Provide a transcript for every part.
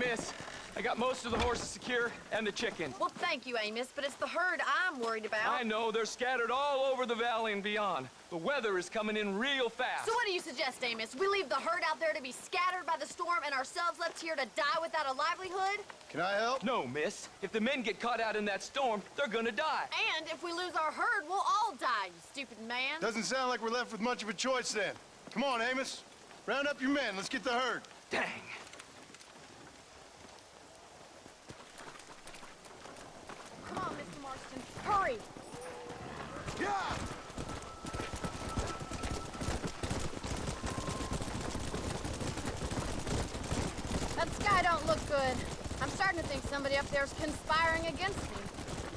miss. I got most of the horses secure and the chickens. Well, thank you, Amos, but it's the herd I'm worried about. I know, they're scattered all over the valley and beyond. The weather is coming in real fast. So what do you suggest, Amos? We leave the herd out there to be scattered by the storm and ourselves left here to die without a livelihood? Can I help? No, miss. If the men get caught out in that storm, they're gonna die. And if we lose our herd, we'll all die, you stupid man. Doesn't sound like we're left with much of a choice then. Come on, Amos. Round up your men. Let's get the herd. Dang. Come on, Mr. Marston. Hurry! Yeah! That sky don't look good. I'm starting to think somebody up there's conspiring against me.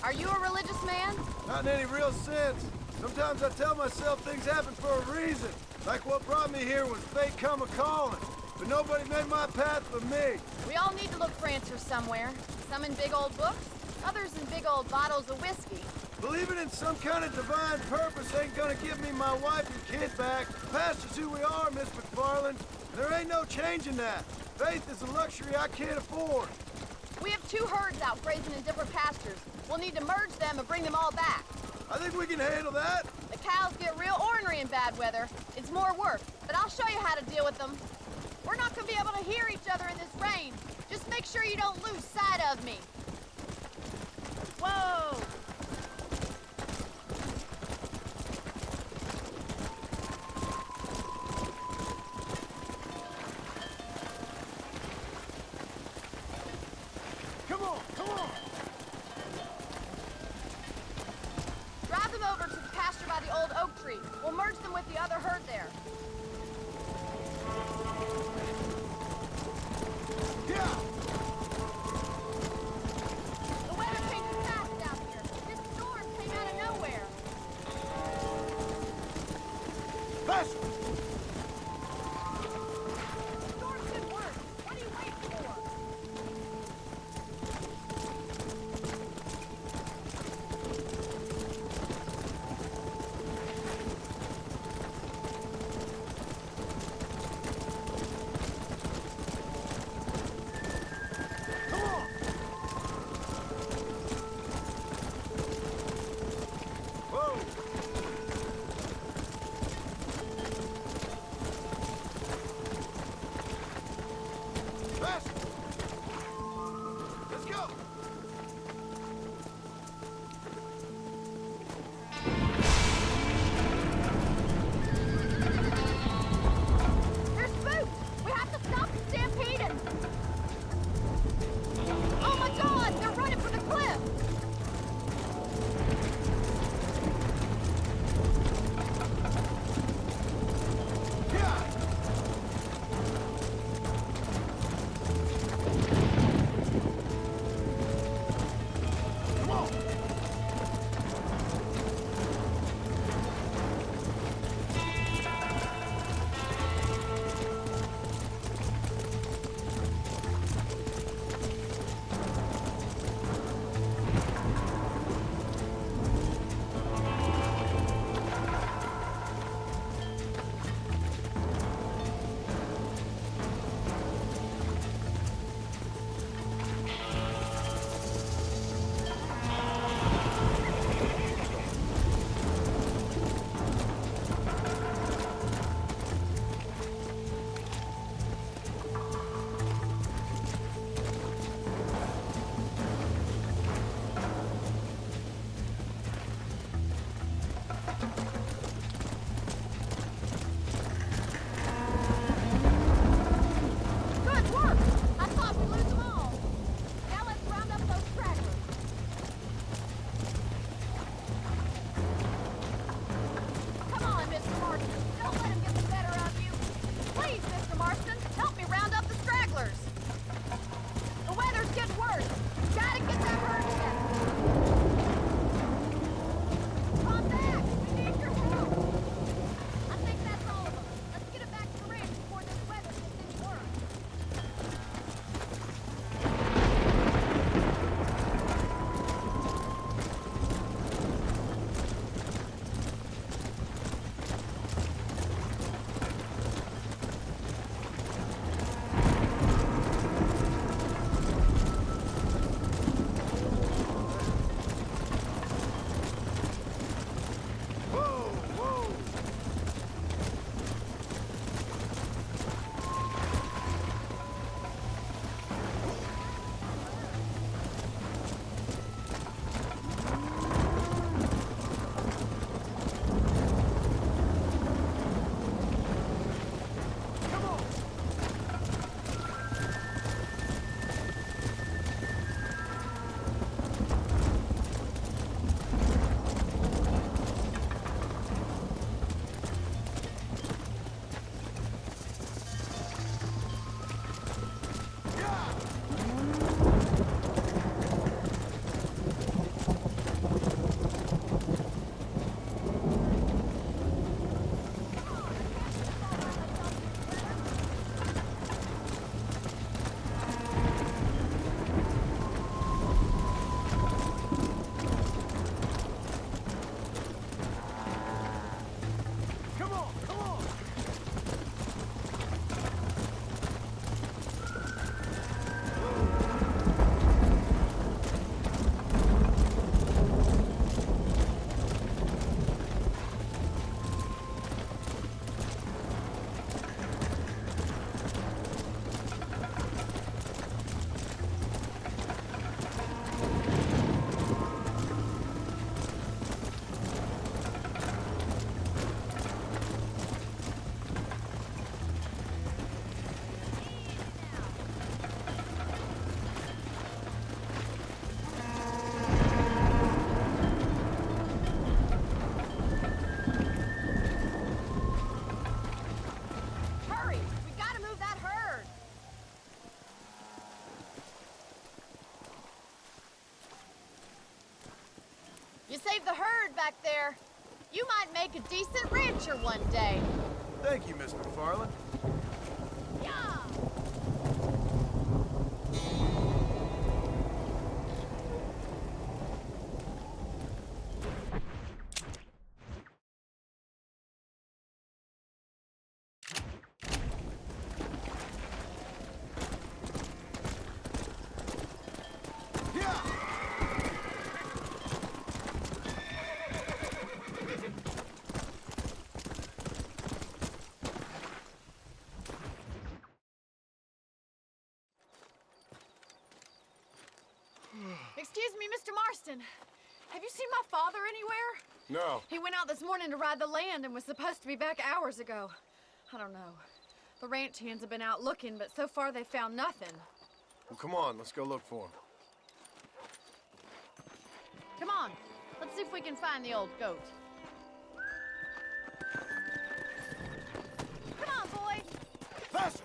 Are you a religious man? Not in any real sense. Sometimes I tell myself things happen for a reason. Like what brought me here was fate come a-calling. But nobody made my path but me. We all need to look for answers somewhere. Some in big old books, others in big old bottles of whiskey. Believing in some kind of divine purpose ain't gonna give me my wife and kid back. Past is who we are, Miss McFarland. There ain't no changing that. Faith is a luxury I can't afford. We have 2 herds out grazing in different pastures. We'll need to merge them and bring them all back. I think we can handle that. The cows get real ornery in bad weather. It's more work, but I'll show you how to deal with them. We're not gonna be able to hear each other in this rain. Just make sure you don't lose sight of me. Whoa! Come on, come on. Drive them over to the pasture by the old oak tree. We'll merge them with the other herd there. Yeah! The weather changes fast out here. This storm came out of nowhere. Faster! The storm could work. What are you waiting for? Come on! Whoa! You saved the herd back there. You might make a decent rancher one day. Thank you, Miss McFarland. Yeah! Excuse me, Mr. Marston. Have you seen my father anywhere? No. He went out this morning to ride the land and was supposed to be back hours ago. I don't know. The ranch hands have been out looking, but so far they found nothing. Well, come on, let's go look for him. Come on, let's see if we can find the old goat. Come on, boys. Faster!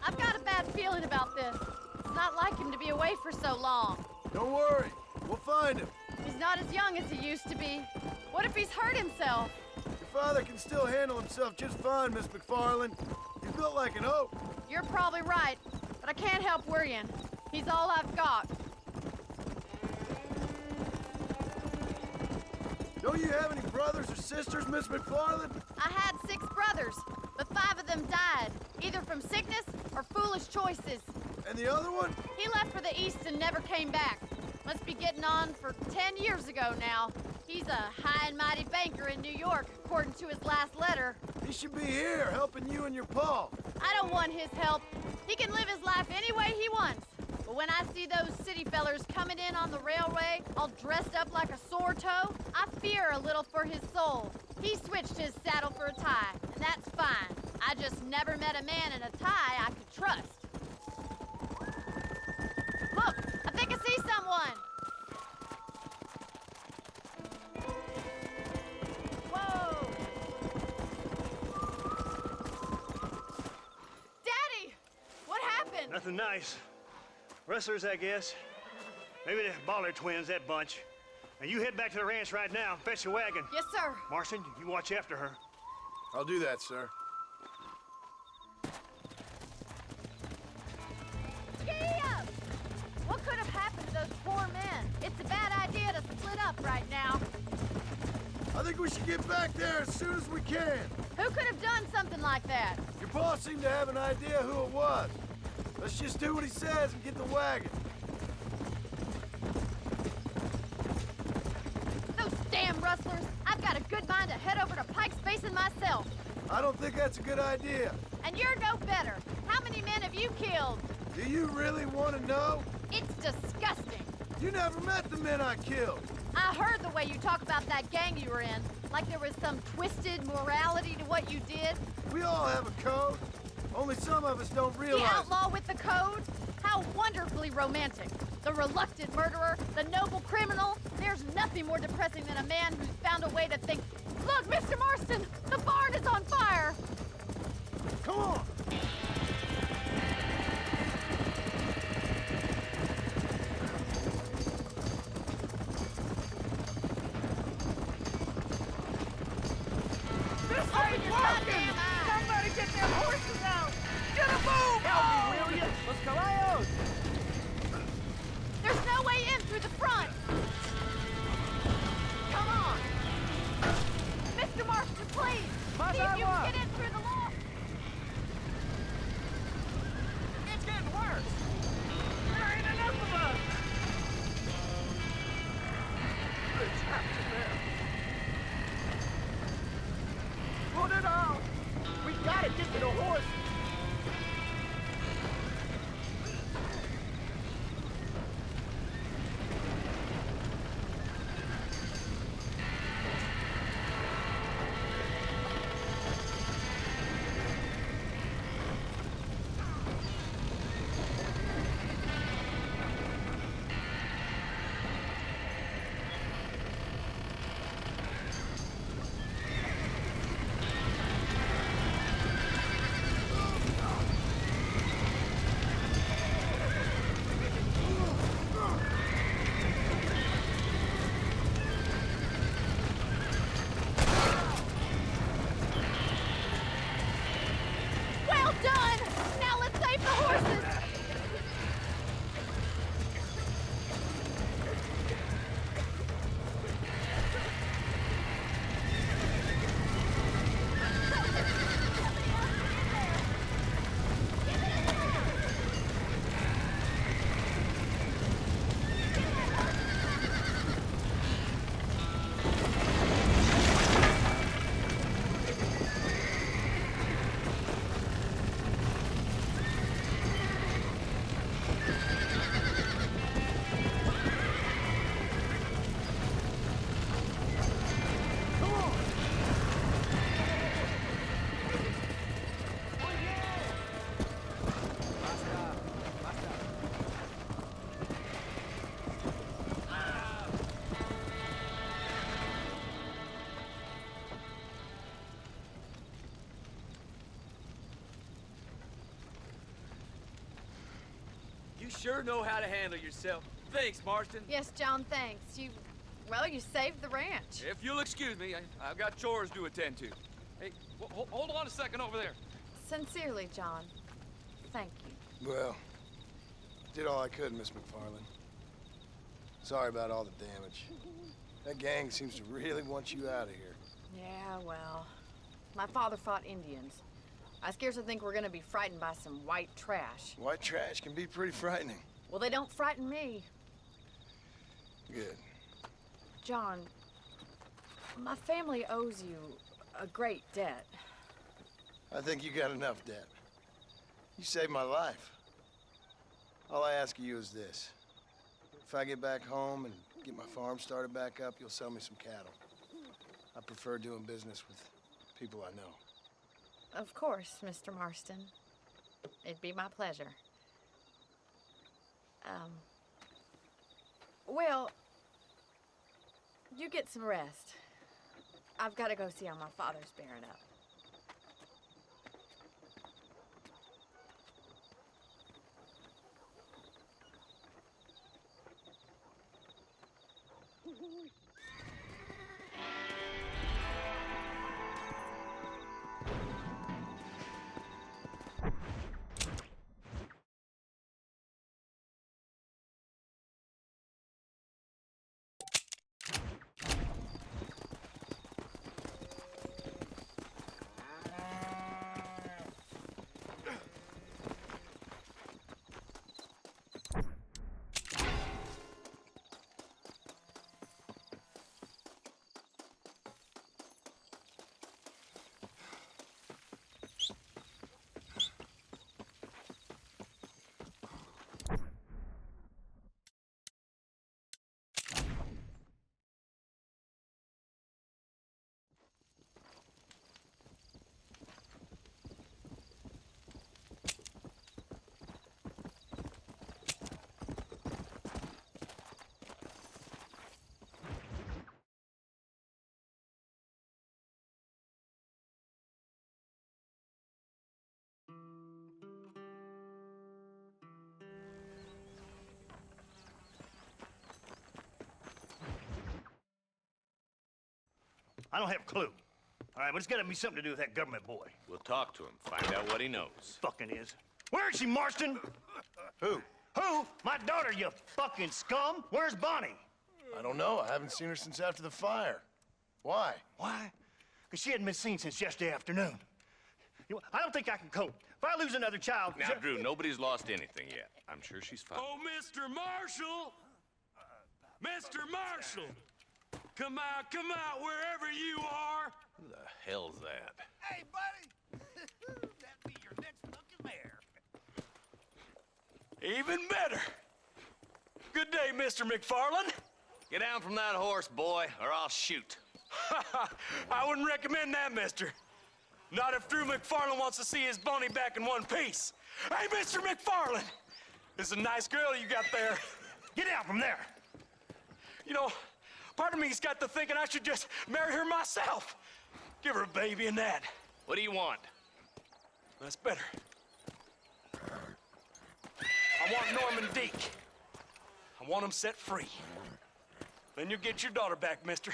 I've got a bad feeling about this. It's not like him to be away for so long. Don't worry, we'll find him. He's not as young as he used to be. What if he's hurt himself? Your father can still handle himself just fine, Miss McFarland. He's built like an oak. You're probably right, but I can't help worrying. He's all I've got. Don't you have any brothers or sisters, Miss McFarland? I had 6 brothers, but 5 of them died, either from sickness or foolish choices. And the other one? He left for the east and never came back. Must be getting on for 10 years ago now. He's a high and mighty banker in New York, according to his last letter. He should be here, helping you and your pa. I don't want his help. He can live his life any way he wants. But when I see those city fellers coming in on the railway, all dressed up like a sore toe, I fear a little for his soul. He switched his saddle for a tie, and that's fine. I just never met a man in a tie I could trust. Look, I think I see someone. Whoa! Daddy! What happened? Nothing nice. Rustlers, I guess. Maybe the Baller twins, that bunch. Now you head back to the ranch right now and fetch a wagon. Yes, sir. Marston, you watch after her. I'll do that, sir. Giddy up! What could have happened to those poor men? It's a bad idea to split up right now. I think we should get back there as soon as we can. Who could have done something like that? Your boss seemed to have an idea who it was. Let's just do what he says and get the wagon. Those damn rustlers! I've got a good mind to head over to Pike's Basin myself. I don't think that's a good idea. And you're no better. How many men have you killed? Do you really want to know? It's disgusting. You never met the men I killed. I heard the way you talk about that gang you were in. Like there was some twisted morality to what you did. We all have a code. Only some of us don't The realize. outlaw with the code? How wonderfully romantic. The reluctant murderer, the noble criminal. There's nothing more depressing than a man who's found a way to think, look, Mr. Marston, the barn is on fire. Come on. Open your goddamn eyes. Somebody get their horses out! Get a move! Help me, will you? Los caballos! There's no way in through the front. Come on! Mr. Marston, please. Más See if you agua. can get in through the loft. It's getting worse! There ain't enough of us! We're trapped in there. Put it on! We gotta get to the horse! sure know how to handle yourself. Thanks, Marston. Yes, John, thanks. Well, you saved the ranch. If you'll excuse me, I've got chores to attend to. Hey, hold on a second over there. Sincerely, John. Thank you. Well, did all I could, Miss McFarland. Sorry about all the damage. That gang seems to really want you out of here. Yeah, well, my father fought Indians. I scarcely think we're gonna be frightened by some white trash. White trash can be pretty frightening. Well, they don't frighten me. Good. John, my family owes you a great debt. I think you got enough debt. You saved my life. All I ask of you is this. If I get back home and get my farm started back up, you'll sell me some cattle. I prefer doing business with people I know. Of course, Mr. Marston. It'd be my pleasure. Well, you get some rest. I've got to go see how my father's bearing up. I don't have a clue. All right, but it's gotta be something to do with that government boy. We'll talk to him, find out what he knows. Fucking is. Where is she, Marston? Who? Who? My daughter, you fucking scum. Where's Bonnie? I don't know. I haven't seen her since after the fire. Why? Why? Because she hadn't been seen since yesterday afternoon. You know, I don't think I can cope. If I lose another child... Now, Drew, nobody's lost anything yet. I'm sure she's fine. Oh, Mr. Marshall! Mr. Marshall! Come out, wherever you are! Who the hell's that? Hey, buddy! That'd be your next fucking mare. Even better! Good day, Mr. McFarland. Get down from that horse, boy, or I'll shoot. I wouldn't recommend that, mister. Not if Drew McFarland wants to see his Bonnie back in one piece. Hey, Mr. McFarland! This is a nice girl you got there. Get out from there! You know, part of me's got to thinking I should just marry her myself. Give her a baby and that. What do you want? That's better. I want Norman Deek. I want him set free. Then you'll get your daughter back, mister.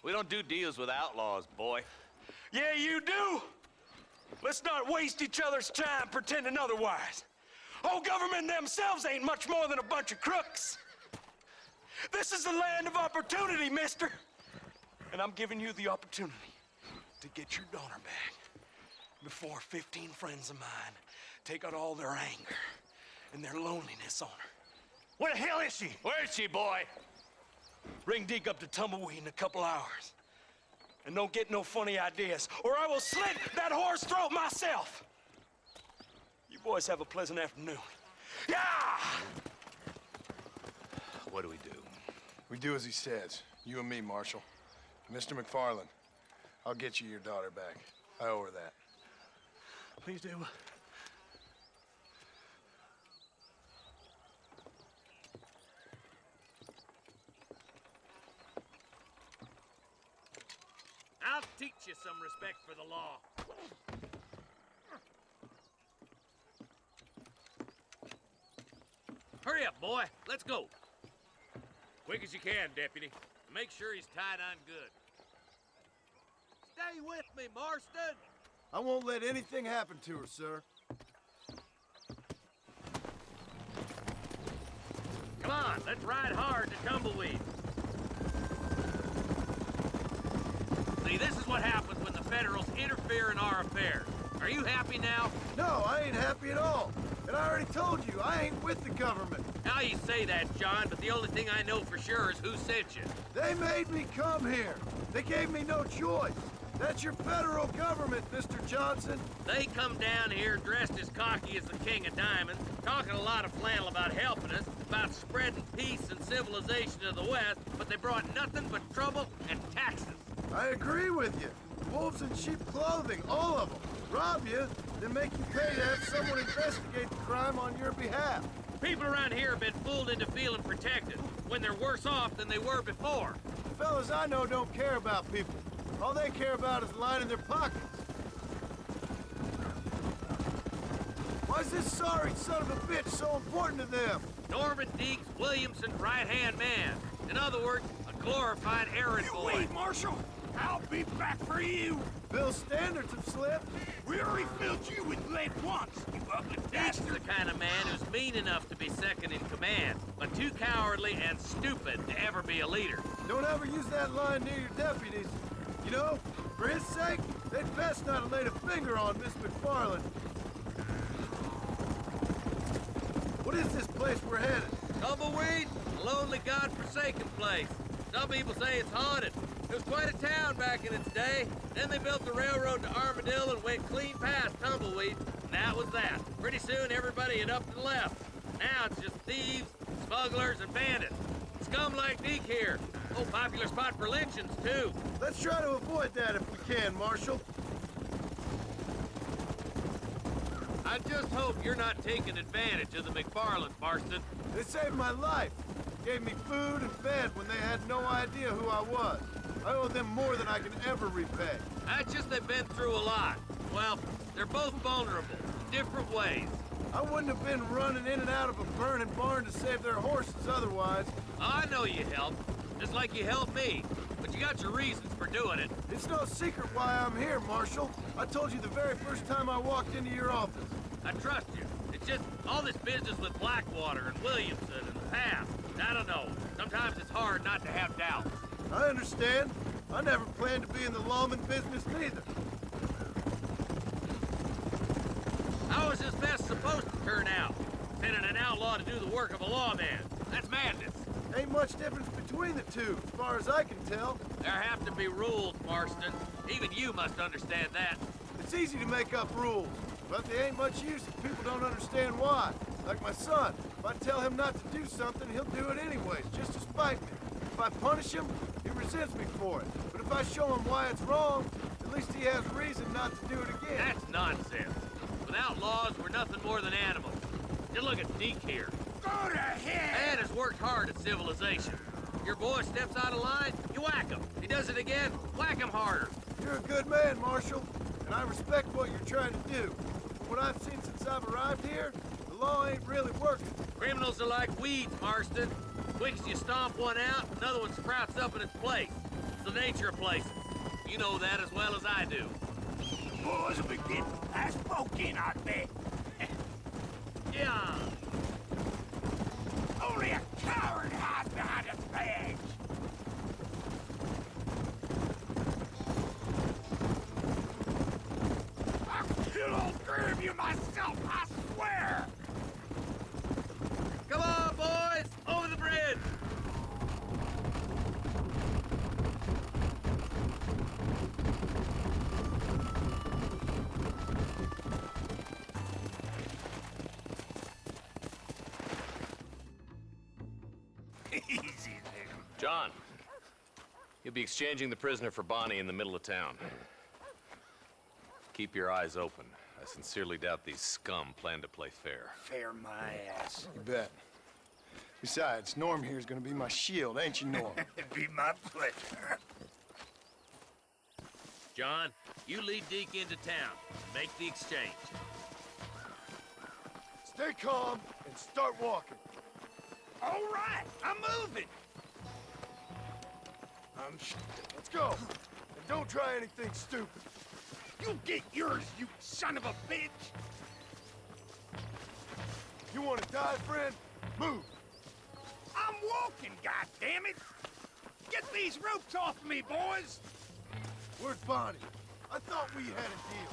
We don't do deals with outlaws, boy. Yeah, you do. Let's not waste each other's time pretending otherwise. Oh, government themselves ain't much more than a bunch of crooks. This is the land of opportunity, mister. And I'm giving you the opportunity to get your daughter back before 15 friends of mine take out all their anger and their loneliness on her. Where the hell is she? Where is she, boy? Bring Deke up to Tumbleweed in a couple hours. And don't get no funny ideas, or I will slit that horse throat myself. You boys have a pleasant afternoon. Yeah! What do we do? We do as he says. You and me, Marshal. Mr. McFarland, I'll get you your daughter back. I owe her that. Please do. I'll teach you some respect for the law. boy. Let's go. Quick as you can, deputy. Make sure he's tied on good. Stay with me, Marston. I won't let anything happen to her, sir. Come on, let's ride hard to Tumbleweed. See, this is what happens when the Federals interfere in our affairs. Are you happy now? No, I ain't happy at all. And I already told you, I ain't with the government. Now you say that, John, but the only thing I know for sure is who sent you. They made me come here. They gave me no choice. That's your federal government, Mr. Johnson. They come down here dressed as cocky as the King of Diamonds, talking a lot of flannel about helping us, about spreading peace and civilization to the West, but they brought nothing but trouble and taxes. I agree with you. Wolves in sheep clothing, all of them. Rob you, then make you pay to have someone investigate the crime on your behalf. People around here have been fooled into feeling protected, when they're worse off than they were before. The fellas I know don't care about people. All they care about is lining their pockets. Why is this sorry son of a bitch so important to them? Norman Deeks Williamson's right-hand man. In other words, a glorified errand You boy. wait, Marshal. I'll be back for you. Bill's standards have slipped. We already filled you with lead once, you ugly Deeks is bastard. the kind of man who's mean enough to be second in command, but too cowardly and stupid to ever be a leader. Don't ever use that line near your deputies. You know, for his sake, they'd best not have laid a finger on Miss McFarland. What is this place we're headed? Tumbleweed, a lonely, god-forsaken place. Some people say it's haunted. It was quite a town back in its day. Then they built the railroad to Armadillo and went clean past Tumbleweed. And that was that. Pretty soon, everybody had up and left. Now it's just thieves, smugglers, and bandits. Scum like Deke here. Oh, popular spot for lynchings, too. Let's try to avoid that if we can, Marshal. I just hope you're not taking advantage of the McFarlands, Marston. They saved my life. Gave me food and fed when they had no idea who I was. I owe them more than I can ever repay. That's just they've been through a lot. Well, they're both vulnerable, different ways. I wouldn't have been running in and out of a burning barn to save their horses otherwise. I know you helped, just like you helped me. But you got your reasons for doing it. It's no secret why I'm here, Marshal. I told you the very first time I walked into your office. I trust you. It's just all this business with Blackwater and Williamson and the past. I don't know. Sometimes it's hard not to have doubts. I understand. I never planned to be in the lawman business neither. How is this mess supposed to turn out? Sending an outlaw to do the work of a lawman. That's madness. Ain't much difference between the two, as far as I can tell. There have to be rules, Marston. Even you must understand that. It's easy to make up rules, but they ain't much use if people don't understand why. Like my son. If I tell him not to do something, he'll do it anyways, just to spite me. If I punish him, he resents me for it. But if I show him why it's wrong, at least he has reason not to do it again. That's nonsense. Without laws, we're nothing more than animals. Just look at Deke here. Go to hell. Man has worked hard at civilization. Your boy steps out of line, you whack him. He does it again, whack him harder. You're a good man, Marshal, and I respect what you're trying to do. From what I've seen since I've arrived here, the law ain't really working. Criminals are like weeds, Marston. Quick as you stomp one out, another one sprouts up in its place. It's the nature of places. You know that as well as I do. Boys will be getting fast spoken, I bet. Yeah. Only a coward hides behind a badge. I'll kill all three of you myself, I swear. Come on, boys! Over the bridge! Easy there. John, you'll be exchanging the prisoner for Bonnie in the middle of town. Keep your eyes open. I sincerely doubt these scum plan to play fair. Fair my ass. You bet. Besides, Norm here's gonna be my shield, ain't you, Norm? It'd be my pleasure. John, you lead Deke into town. Make the exchange. Stay calm and start walking. All right, I'm moving. Let's go. And don't try anything stupid. You get yours, you son of a bitch. You want to die, friend? Move. I'm walking, goddammit. Get these ropes off me, boys. Where's Bonnie? I thought we had a deal.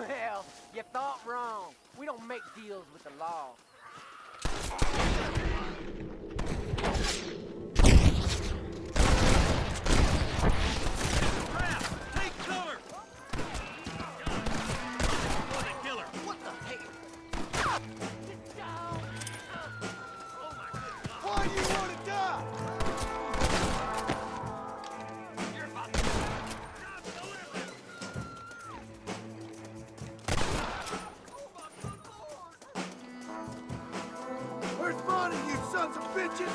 Well, you thought wrong. We don't make deals with the law. Take cover! Killer! What the hell? Why do you want to die? Where's Bonnie, you sons of bitches?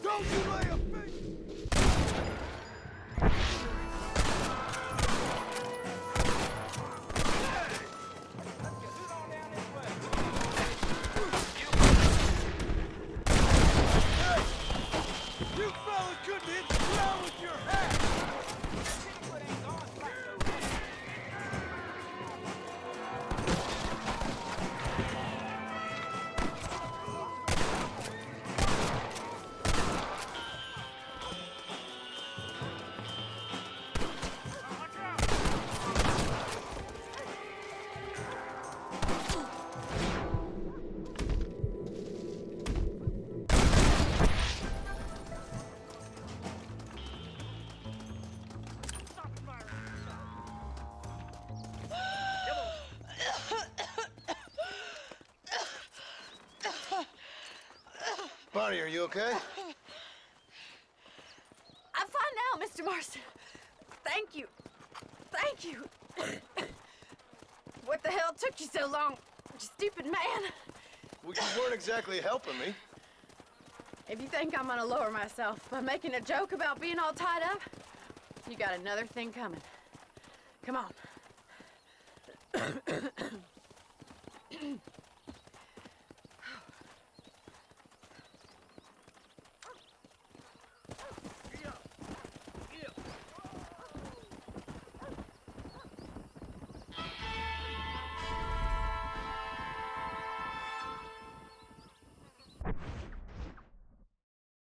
Don't you lay a finger! You fella couldn't hit the ground with your hat! Bonnie, are you okay? I'm fine now, Mr. Marston. Thank you. Thank you. What the hell took you so long, you stupid man? Well, you weren't exactly helping me. If you think I'm gonna lower myself by making a joke about being all tied up, you got another thing coming. Come on.